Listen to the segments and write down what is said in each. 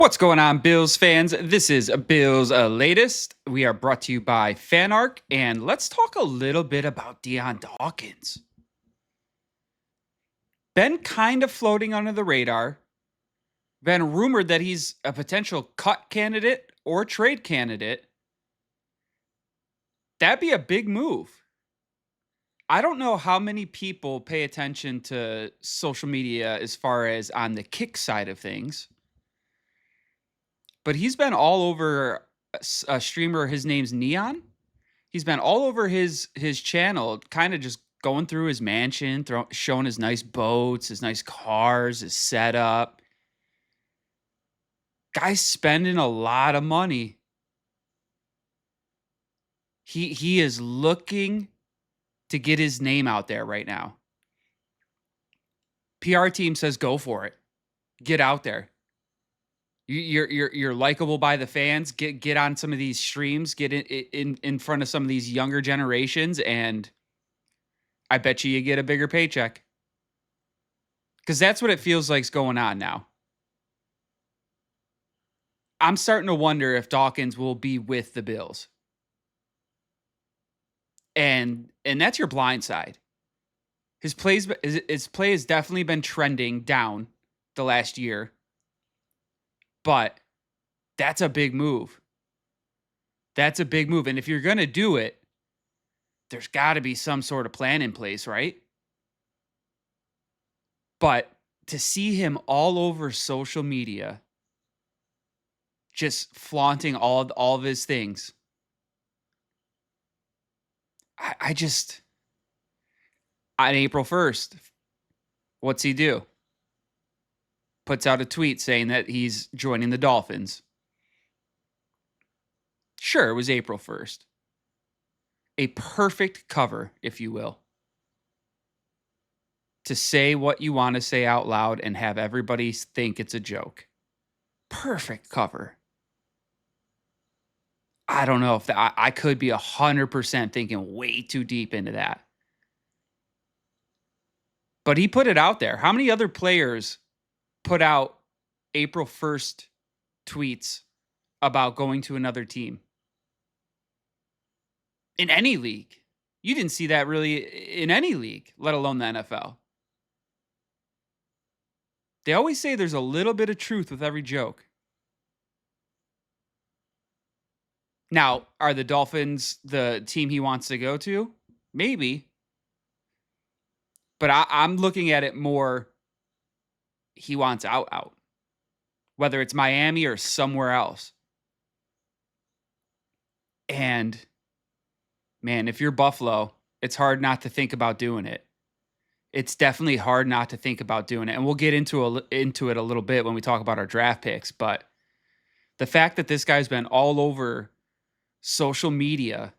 What's going on, Bills fans? This is Bills Latest. We are brought to you by FanArc, and let's talk a little bit about Dion Dawkins. Been kind of floating under the radar. Been rumored that he's a potential cut candidate or trade candidate. That'd be a big move. I don't know how many people pay attention to social media as far as on the kick side of things. But he's been all over a streamer. His name's Neon. He's been all over his channel, kind of just going through his mansion, showing his nice boats, his nice cars, his setup. Guy's spending a lot of money. He is looking to get his name out there right now. PR team says go for it. Get out there. You're likable by the fans. Get on some of these streams. Get in front of some of these younger generations, and I bet you get a bigger paycheck. Because that's what it feels like's going on now. I'm starting to wonder if Dawkins will be with the Bills. And that's your blind side. His play has definitely been trending down the last year. But that's a big move. That's a big move. And if you're going to do it, there's got to be some sort of plan in place, right? But to see him all over social media, just flaunting all of his things, I just, on April 1st, what's he do? Puts out a tweet saying that he's joining the Dolphins. Sure, it was April 1st. A perfect cover, if you will, to say what you want to say out loud and have everybody think it's a joke. Perfect cover. I don't know if I could be 100% thinking way too deep into that. But he put it out there. How many other players put out April 1st tweets about going to another team? In any league. You didn't see that really in any league, let alone the NFL. They always say there's a little bit of truth with every joke. Now, are the Dolphins the team he wants to go to? Maybe. But I'm looking at it more, he wants out. Whether it's Miami or somewhere else. And, man, if you're Buffalo, it's hard not to think about doing it. It's definitely hard not to think about doing it. And we'll get into it a little bit when we talk about our draft picks. But the fact that this guy's been all over social media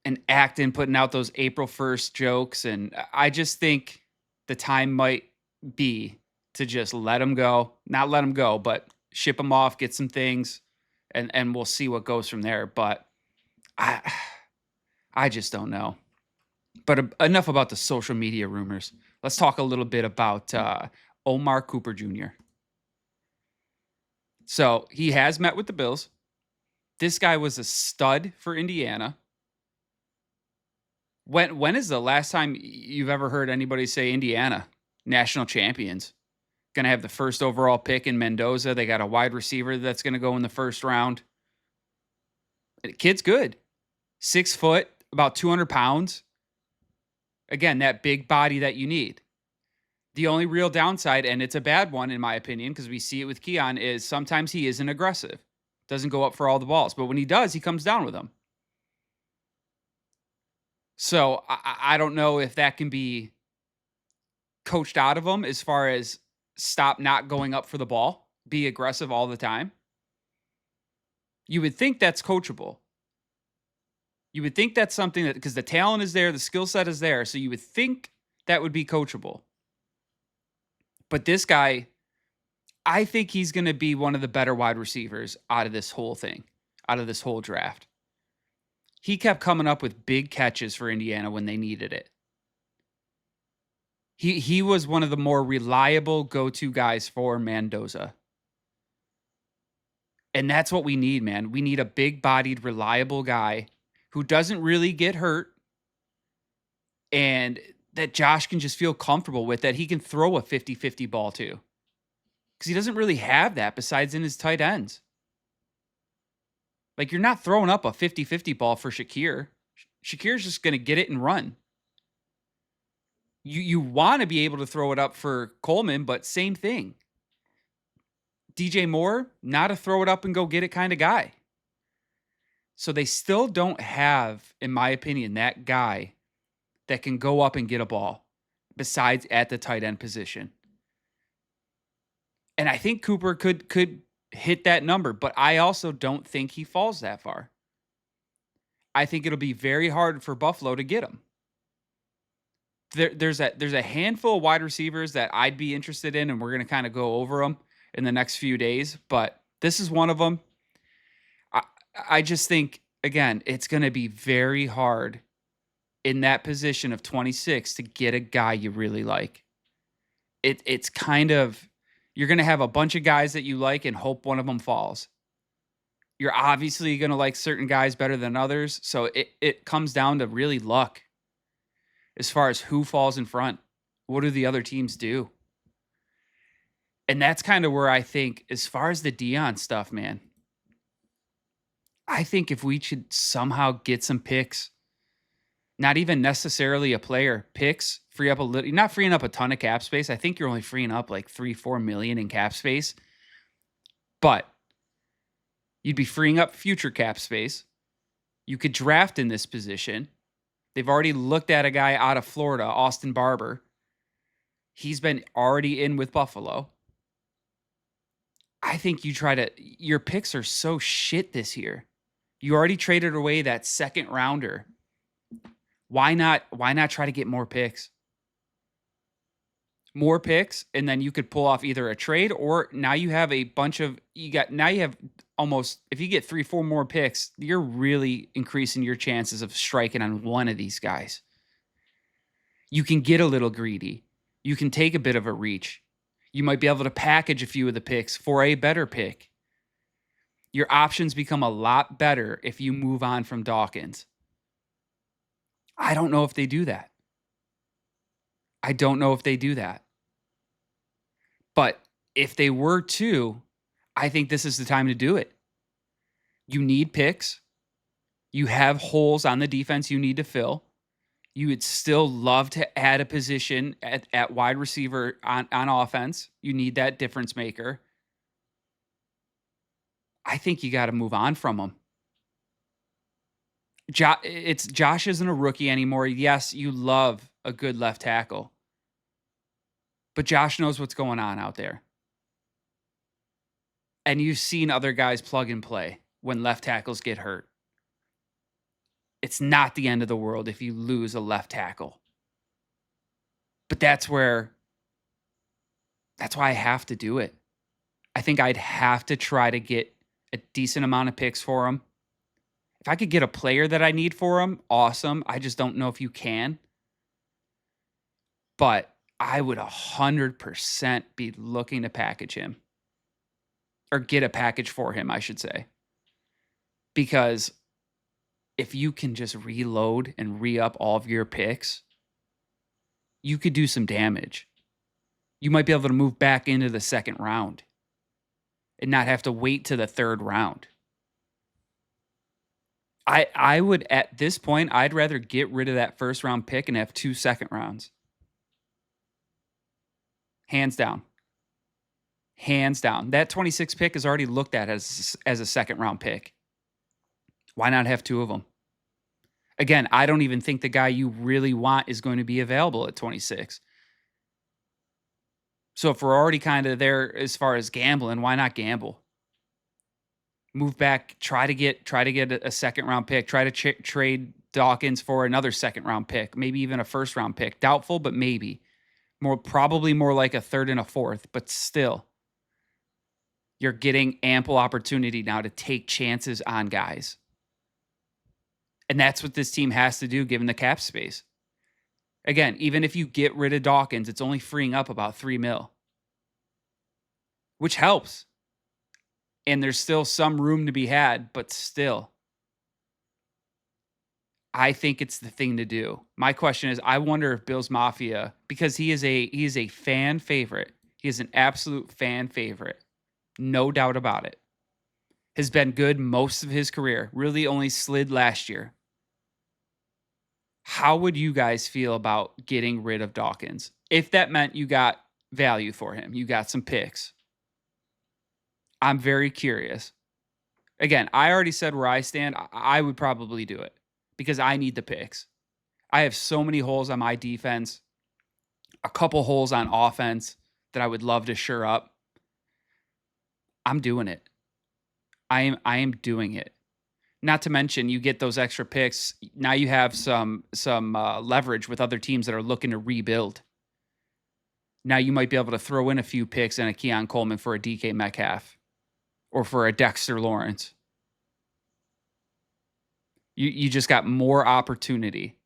and acting, putting out those April 1st jokes, and I just think the time might be to just let him go. Not let him go, but ship him off, get some things, and we'll see what goes from there. But I just don't know. But enough about the social media rumors. Let's talk a little bit about Omar Cooper Jr. So he has met with the Bills. This guy was a stud for Indiana. When is the last time you've ever heard anybody say Indiana, national champions? Going to have the first overall pick in Mendoza. They got a wide receiver that's going to go in the first round. The kid's good. 6 foot, about 200 pounds. Again, that big body that you need. The only real downside, and it's a bad one in my opinion, because we see it with Keon, is sometimes he isn't aggressive. Doesn't go up for all the balls. But when he does, he comes down with them. So I don't know if that can be coached out of him as far as stop not going up for the ball, be aggressive all the time. You would think that's coachable. You would think that's something that, because the talent is there, the skill set is there, so you would think that would be coachable. But this guy, I think he's going to be one of the better wide receivers out of this whole thing, out of this whole draft. He kept coming up with big catches for Indiana when they needed it. He was one of the more reliable go-to guys for Mendoza. And that's what we need, man. We need a big-bodied, reliable guy who doesn't really get hurt and that Josh can just feel comfortable with, that he can throw a 50-50 ball to. Because he doesn't really have that besides in his tight ends. Like, you're not throwing up a 50-50 ball for Shakir. Shakir's just going to get it and run. You want to be able to throw it up for Coleman, but same thing. DJ Moore, not a throw it up and go get it kind of guy. So they still don't have, in my opinion, that guy that can go up and get a ball besides at the tight end position. And I think Cooper could hit that number, but I also don't think he falls that far. I think it'll be very hard for Buffalo to get him. There's a handful of wide receivers that I'd be interested in, and we're going to kind of go over them in the next few days, but this is one of them. I just think, again, it's going to be very hard in that position of 26 to get a guy you really like. It's kind of, you're going to have a bunch of guys that you like and hope one of them falls. You're obviously going to like certain guys better than others, so it comes down to really luck as far as who falls in front. What do the other teams do? And that's kind of where I think, as far as the Dion stuff, man, I think if we should somehow get some picks, not even necessarily a player, picks, free up a little, you're not freeing up a ton of cap space. I think you're only freeing up like 3-4 million in cap space, but you'd be freeing up future cap space. You could draft in this position. They've already looked at a guy out of Florida, Austin Barber. He's been already in with Buffalo. I think your picks are so shit this year. You already traded away that second rounder. Why not try to get more picks? More picks, and then you could pull off either a trade, or now you have a bunch of, almost, if you get 3-4 more picks, you're really increasing your chances of striking on one of these guys. You can get a little greedy. You can take a bit of a reach. You might be able to package a few of the picks for a better pick. Your options become a lot better if you move on from Dawkins. I don't know if they do that. But if they were to, I think this is the time to do it. You need picks. You have holes on the defense you need to fill. You would still love to add a position at wide receiver on offense. You need that difference maker. I think you got to move on from him. Josh isn't a rookie anymore. Yes, you love a good left tackle, but Josh knows what's going on out there. And you've seen other guys plug and play when left tackles get hurt. It's not the end of the world if you lose a left tackle. But that's why I have to do it. I think I'd have to try to get a decent amount of picks for him. If I could get a player that I need for him, awesome. I just don't know if you can. But I would 100% be looking to package him. Or get a package for him, I should say. Because if you can just reload and re-up all of your picks, you could do some damage. You might be able to move back into the second round and not have to wait to the third round. I would, at this point, I'd rather get rid of that first round pick and have 2 second rounds. Hands down. That 26 pick is already looked at as a second round pick. Why not have 2 of them? Again, I don't even think the guy you really want is going to be available at 26. So if we're already kind of there as far as gambling, why not gamble? Move back, try to get a second round pick, try to trade Dawkins for another second round pick, maybe even a first round pick. Doubtful, but maybe. Probably more like a third and a fourth, but still. You're getting ample opportunity now to take chances on guys. And that's what this team has to do given the cap space. Again, even if you get rid of Dawkins, it's only freeing up about $3 million, which helps. And there's still some room to be had, but still, I think it's the thing to do. My question is, I wonder if Bills Mafia, because he is a fan favorite. He is an absolute fan favorite. No doubt about it. Has been good most of his career. Really only slid last year. How would you guys feel about getting rid of Dawkins? If that meant you got value for him, you got some picks. I'm very curious. Again, I already said where I stand. I would probably do it because I need the picks. I have so many holes on my defense, a couple holes on offense that I would love to shore up. I'm doing it. I am doing it. Not to mention, you get those extra picks. Now you have some leverage with other teams that are looking to rebuild. Now you might be able to throw in a few picks and a Keon Coleman for a DK Metcalf or for a Dexter Lawrence. You just got more opportunity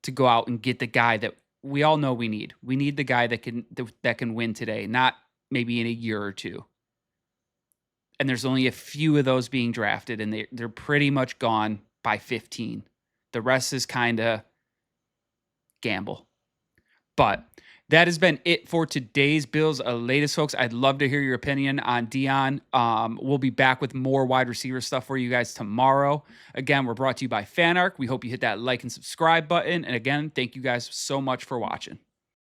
to go out and get the guy that we all know we need. We need the guy that can win today, not maybe in a year or two. And there's only a few of those being drafted, and they're pretty much gone by 15. The rest is kind of gamble. But that has been it for today's Bills latest, folks. I'd love to hear your opinion on Dion. We'll be back with more wide receiver stuff for you guys tomorrow. Again, we're brought to you by FanArc. We hope you hit that like and subscribe button. And again, thank you guys so much for watching.